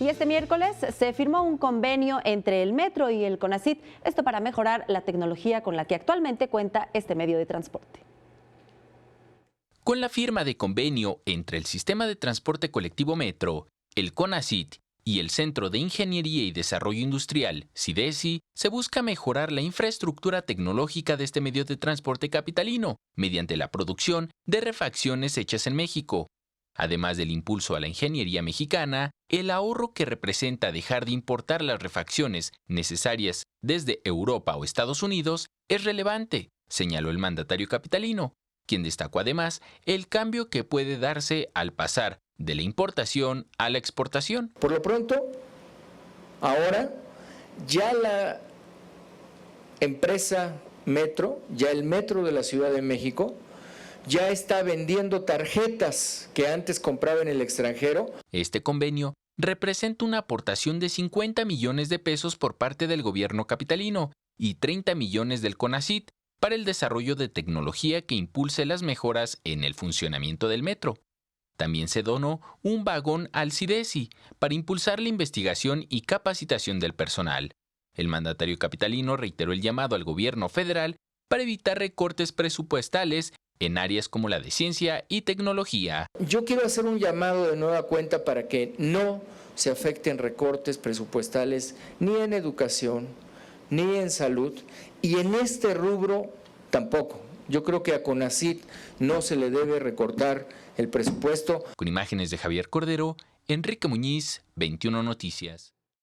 Y este miércoles se firmó un convenio entre el Metro y el CONACYT, esto para mejorar la tecnología con la que actualmente cuenta este medio de transporte. Con la firma de convenio entre el Sistema de Transporte Colectivo Metro, el CONACYT y el Centro de Ingeniería y Desarrollo Industrial, CIDESI, se busca mejorar la infraestructura tecnológica de este medio de transporte capitalino mediante la producción de refacciones hechas en México. Además del impulso a la ingeniería mexicana, el ahorro que representa dejar de importar las refacciones necesarias desde Europa o Estados Unidos es relevante, señaló el mandatario capitalino, quien destacó además el cambio que puede darse al pasar de la importación a la exportación. Por lo pronto, ahora ya la empresa Metro, ya el Metro de la Ciudad de México, ya está vendiendo tarjetas que antes compraba en el extranjero. Este convenio representa una aportación de 50 millones de pesos por parte del gobierno capitalino y 30 millones del CONACYT para el desarrollo de tecnología que impulse las mejoras en el funcionamiento del metro. También se donó un vagón al CIDESI para impulsar la investigación y capacitación del personal. El mandatario capitalino reiteró el llamado al gobierno federal para evitar recortes presupuestales en áreas como la de ciencia y tecnología. Yo quiero hacer un llamado de nueva cuenta para que no se afecten recortes presupuestales ni en educación, ni en salud, y en este rubro tampoco. Yo creo que a CONACYT no se le debe recortar el presupuesto. Con imágenes de Javier Cordero, Enrique Muñiz, 21 Noticias.